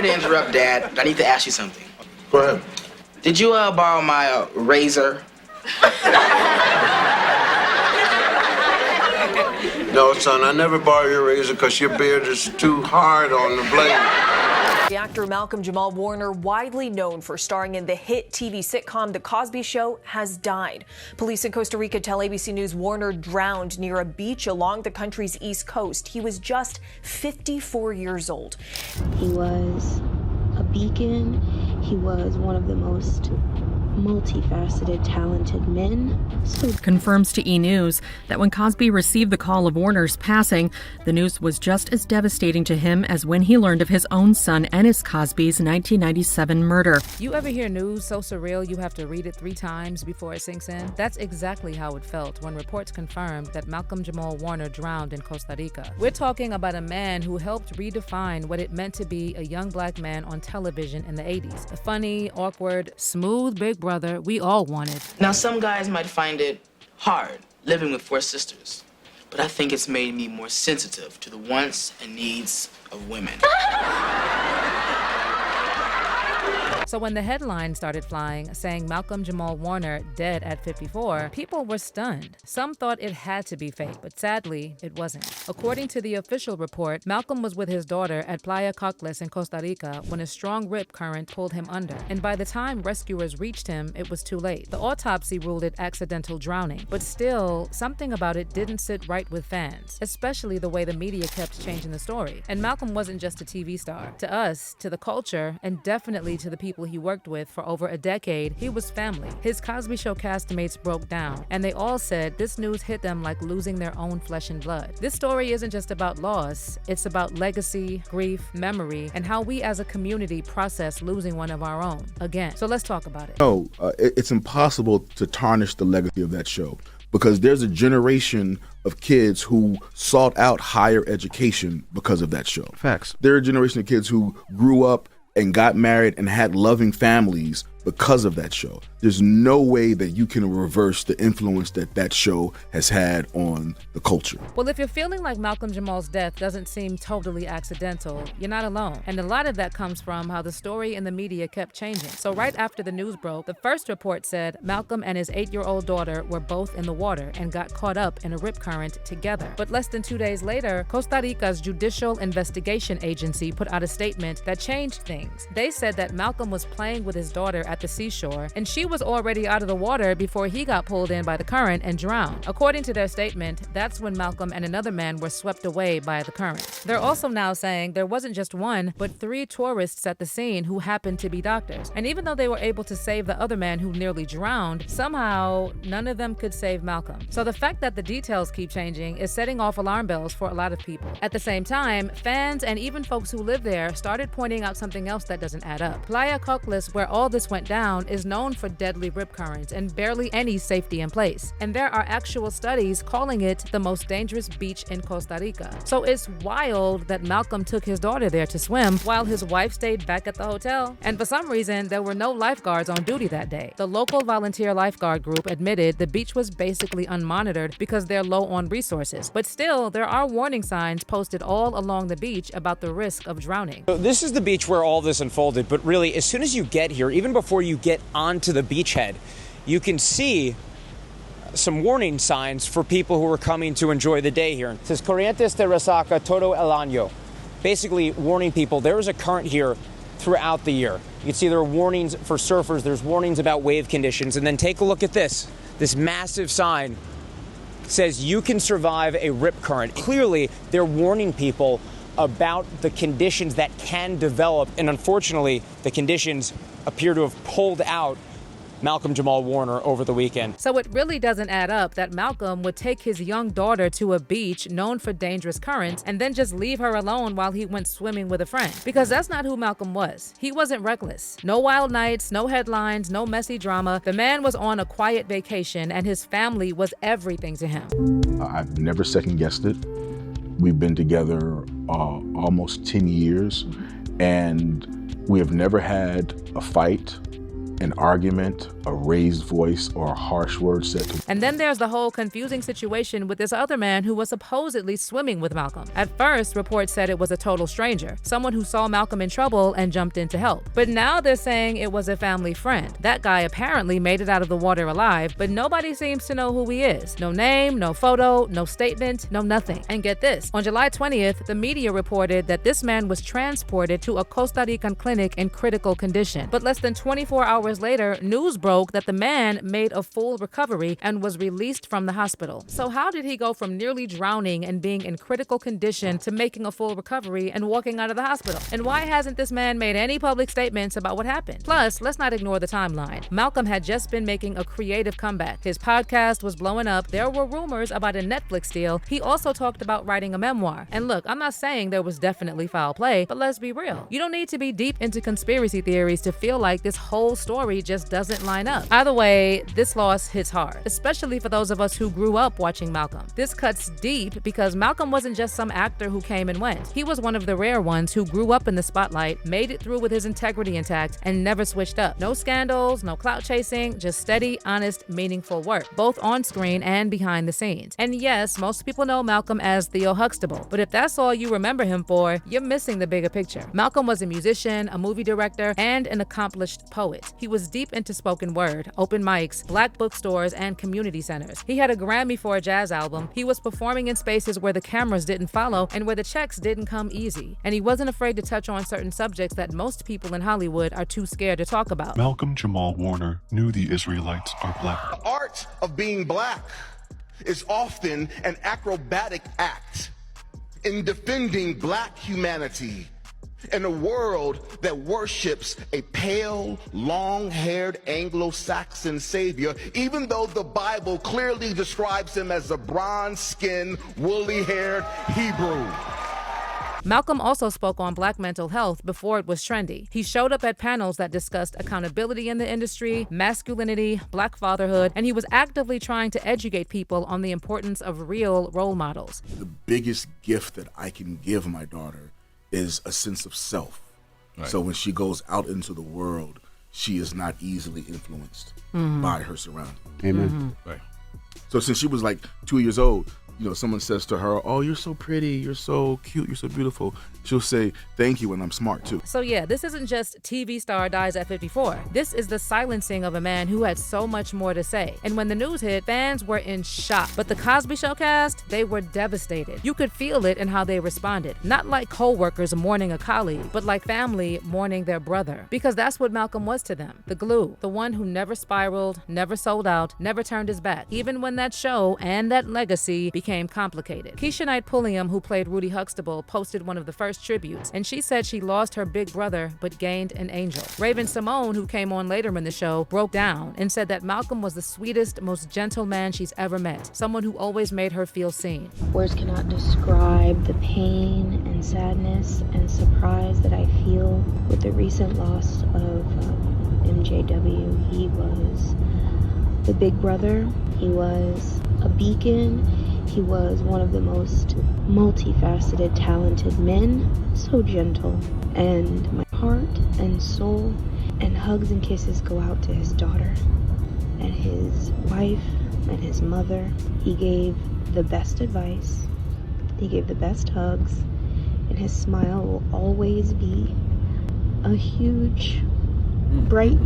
to interrupt, Dad, but I need to ask you something. Go ahead. Did you borrow my razor? No, son, I never borrow your razor because your beard is too hard on the blade. The actor Malcolm-Jamal Warner, widely known for starring in the hit TV sitcom The Cosby Show, has died. Police in Costa Rica tell ABC News Warner drowned near a beach along the country's east coast. He was just 54 years old. He was a beacon. He was one of the most multifaceted, talented men. Confirms to E! News that when Cosby received the call of Warner's passing, the news was just as devastating to him as when he learned of his own son Ennis Cosby's 1997 murder. You ever hear news so surreal you have to read it 3 times before it sinks in? That's exactly how it felt when reports confirmed that Malcolm-Jamal Warner drowned in Costa Rica. We're talking about a man who helped redefine what it meant to be a young black man on television in the 80s. A funny, awkward, smooth big brother we all wanted. Now, some guys might find it hard living with 4 sisters, but I think it's made me more sensitive to the wants and needs of women. So when the headlines started flying saying Malcolm-Jamal Warner dead at 54, people were stunned. Some thought it had to be fake, but sadly, it wasn't. According to the official report, Malcolm was with his daughter at Playa Cocles in Costa Rica when a strong rip current pulled him under. And by the time rescuers reached him, it was too late. The autopsy ruled it accidental drowning. But still, something about it didn't sit right with fans, especially the way the media kept changing the story. And Malcolm wasn't just a TV star. To us, to the culture, and definitely to the people he worked with for over a decade, he was family. His Cosby Show castmates broke down, and they all said this news hit them like losing their own flesh and blood. This story isn't just about loss, it's about legacy, grief, memory, and how we as a community process losing one of our own again. So let's talk about it. No, it's impossible to tarnish the legacy of that show, because there's a generation of kids who sought out higher education because of that show. Facts. There are a generation of kids who grew up and got married and had loving families because of that show. There's no way that you can reverse the influence that that show has had on the culture. Well, if you're feeling like Malcolm-Jamal's death doesn't seem totally accidental, you're not alone. And a lot of that comes from how the story in the media kept changing. So right after the news broke, the first report said Malcolm and his 8-year-old daughter were both in the water and got caught up in a rip current together. But less than 2 days later, Costa Rica's Judicial Investigation Agency put out a statement that changed things. They said that Malcolm was playing with his daughter at the seashore, and she was already out of the water before he got pulled in by the current and drowned. According to their statement, that's when Malcolm and another man were swept away by the current. They're also now saying there wasn't just one, but 3 tourists at the scene who happened to be doctors. And even though they were able to save the other man who nearly drowned, somehow none of them could save Malcolm. So the fact that the details keep changing is setting off alarm bells for a lot of people. At the same time, fans and even folks who live there started pointing out something else that doesn't add up. Playa Cocles, where all this went down, is known for deadly rip currents and barely any safety in place. And there are actual studies calling it the most dangerous beach in Costa Rica. So it's wild that Malcolm took his daughter there to swim while his wife stayed back at the hotel. And for some reason, there were no lifeguards on duty that day. The local volunteer lifeguard group admitted the beach was basically unmonitored because they're low on resources. But still, there are warning signs posted all along the beach about the risk of drowning. So this is the beach where all this unfolded, but really, as soon as you get here, even before you get onto the beachhead, you can see some warning signs for people who are coming to enjoy the day here. It says Corrientes de Resaca todo el año, basically warning people there is a current here throughout the year. You can see there are warnings for surfers, there's warnings about wave conditions, and then take a look at this massive sign says you can survive a rip current. Clearly, they're warning people about the conditions that can develop, and unfortunately, the conditions appear to have pulled out Malcolm-Jamal Warner over the weekend. So it really doesn't add up that Malcolm would take his young daughter to a beach known for dangerous currents and then just leave her alone while he went swimming with a friend. Because that's not who Malcolm was. He wasn't reckless. No wild nights, no headlines, no messy drama. The man was on a quiet vacation and his family was everything to him. I've never second-guessed it. We've been together almost 10 years, and we have never had a fight an argument, a raised voice, or a harsh word said to. And then there's the whole confusing situation with this other man who was supposedly swimming with Malcolm. At first, reports said it was a total stranger, someone who saw Malcolm in trouble and jumped in to help. But now they're saying it was a family friend. That guy apparently made it out of the water alive, but nobody seems to know who he is. No name, no photo, no statement, no nothing. And get this, on July 20th, the media reported that this man was transported to a Costa Rican clinic in critical condition. But less than 24 hours later, news broke that the man made a full recovery and was released from the hospital. So how did he go from nearly drowning and being in critical condition to making a full recovery and walking out of the hospital? And why hasn't this man made any public statements about what happened? Plus, let's not ignore the timeline. Malcolm had just been making a creative comeback. His podcast was blowing up. There were rumors about a Netflix deal. He also talked about writing a memoir. And look, I'm not saying there was definitely foul play, but let's be real. You don't need to be deep into conspiracy theories to feel like this whole story just doesn't line up. Either way, this loss hits hard, especially for those of us who grew up watching Malcolm. This cuts deep because Malcolm wasn't just some actor who came and went. He was one of the rare ones who grew up in the spotlight, made it through with his integrity intact, and never switched up. No scandals, no clout chasing, just steady, honest, meaningful work, both on screen and behind the scenes. And yes, most people know Malcolm as Theo Huxtable, but if that's all you remember him for, you're missing the bigger picture. Malcolm was a musician, a movie director, and an accomplished poet. He was deep into spoken word, open mics, black bookstores, and community centers. He had a Grammy for a jazz album. He was performing in spaces where the cameras didn't follow and where the checks didn't come easy. And he wasn't afraid to touch on certain subjects that most people in Hollywood are too scared to talk about. Malcolm-Jamal Warner knew the Israelites are black. The art of being black is often an acrobatic act in defending black humanity in a world that worships a pale, long-haired Anglo-Saxon savior, even though the Bible clearly describes him as a bronze-skinned, woolly-haired Hebrew. Malcolm also spoke on black mental health before it was trendy. He showed up at panels that discussed accountability in the industry, masculinity, black fatherhood, and he was actively trying to educate people on the importance of real role models. The biggest gift that I can give my daughter is a sense of self. Right. So when she goes out into the world, she is not easily influenced by her surroundings. Amen. Right. So since she was like 2 years old, you know, someone says to her, "Oh, you're so pretty, you're so cute, you're so beautiful," she'll say, "Thank you," and I'm smart too. So yeah, this isn't just TV star dies at 54. This is the silencing of a man who had so much more to say. And when the news hit, fans were in shock. But the Cosby Show cast, they were devastated. You could feel it in how they responded. Not like co-workers mourning a colleague, but like family mourning their brother. Because that's what Malcolm was to them. The glue. The one who never spiraled, never sold out, never turned his back. Even when that show and that legacy became complicated. Keisha Knight Pulliam, who played Rudy Huxtable, posted one of the first tributes, and she said she lost her big brother but gained an angel. Raven Simone, who came on later in the show, broke down and said that Malcolm was the sweetest, most gentle man she's ever met, someone who always made her feel seen. Words cannot describe the pain and sadness and surprise that I feel with the recent loss of MJW. He was the big brother. He was a beacon. He was one of the most multifaceted, talented men, so gentle. And my heart and soul and hugs and kisses go out to his daughter and his wife and his mother. He gave the best advice. He gave the best hugs. And his smile will always be a huge, bright,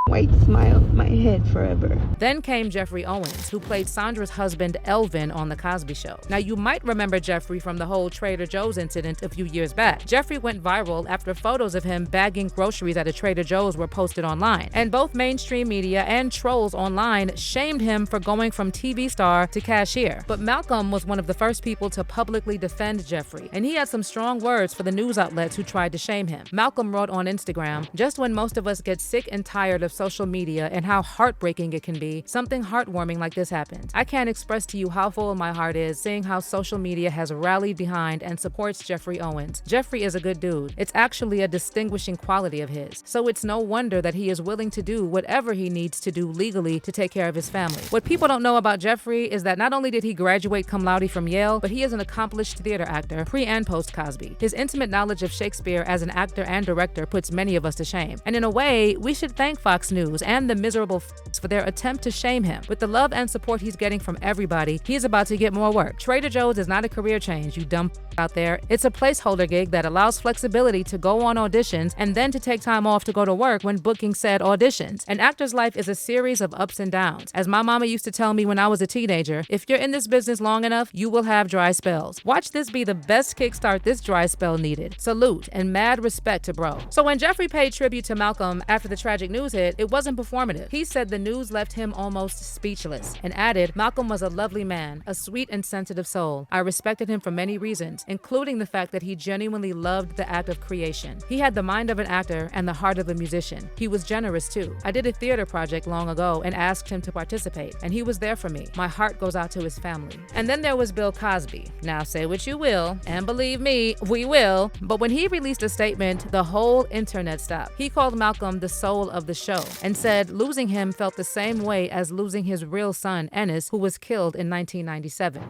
white smile on my head forever. Then came Jeffrey Owens, who played Sandra's husband Elvin on The Cosby Show. Now, you might remember Jeffrey from the whole Trader Joe's incident a few years back. Jeffrey went viral after photos of him bagging groceries at a Trader Joe's were posted online. And both mainstream media and trolls online shamed him for going from TV star to cashier. But Malcolm was one of the first people to publicly defend Jeffrey, and he had some strong words for the news outlets who tried to shame him. Malcolm wrote on Instagram, "Just when most of us get sick and tired of social media and how heartbreaking it can be, something heartwarming like this happened. I can't express to you how full my heart is seeing how social media has rallied behind and supports Jeffrey Owens. Jeffrey is a good dude. It's actually a distinguishing quality of his. So it's no wonder that he is willing to do whatever he needs to do legally to take care of his family." What people don't know about Jeffrey is that not only did he graduate cum laude from Yale, but he is an accomplished theater actor, pre and post Cosby. His intimate knowledge of Shakespeare as an actor and director puts many of us to shame. And in a way, we should thank Fox Fox News and the miserable for their attempt to shame him. With the love and support he's getting from everybody, he's about to get more work. Trader Joe's is not a career change, you dumb out there. It's a placeholder gig that allows flexibility to go on auditions and then to take time off to go to work when booking said auditions. An actor's life is a series of ups and downs. As my mama used to tell me when I was a teenager, if you're in this business long enough, you will have dry spells. Watch this be the best kickstart this dry spell needed. Salute and mad respect to bro. So when Jeffrey paid tribute to Malcolm after the tragic news hit, it wasn't performative. He said the news left him almost speechless and added, Malcolm was a lovely man, a sweet and sensitive soul. I respected him for many reasons, including the fact that he genuinely loved the act of creation. He had the mind of an actor and the heart of a musician. He was generous too. I did a theater project long ago and asked him to participate, and he was there for me. My heart goes out to his family. And then there was Bill Cosby. Now say what you will, and believe me, we will. But when he released a statement, the whole internet stopped. He called Malcolm the soul of the show and said losing him felt the same way as losing his real son, Ennis, who was killed in 1997.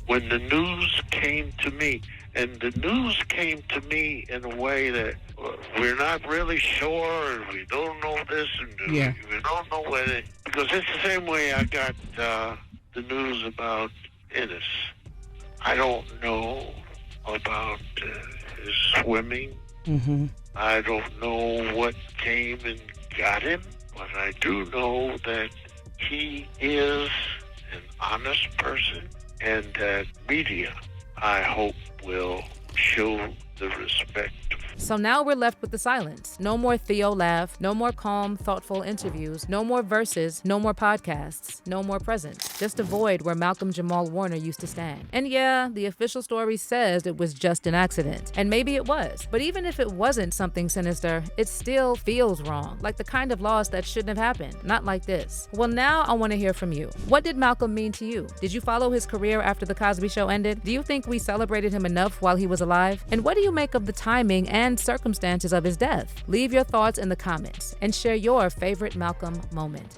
When the news came to me, and the news came to me in a way that we're not really sure, and we don't know this, and we don't know whether, because it's the same way I got the news about Ennis. I don't know about his swimming. I don't know what came and got him, but I do know that he is an honest person, and that media, I hope, will show the respect. So now we're left with the silence. No more Theo laugh, no more calm, thoughtful interviews, no more verses, no more podcasts, no more presents. Just a void where Malcolm-Jamal Warner used to stand. And yeah, the official story says it was just an accident. And maybe it was. But even if it wasn't something sinister, it still feels wrong. Like the kind of loss that shouldn't have happened. Not like this. Well, now I want to hear from you. What did Malcolm mean to you? Did you follow his career after the Cosby Show ended? Do you think we celebrated him enough while he was alive? And what do you make of the timing and circumstances of his death? Leave your thoughts in the comments and share your favorite Malcolm moment.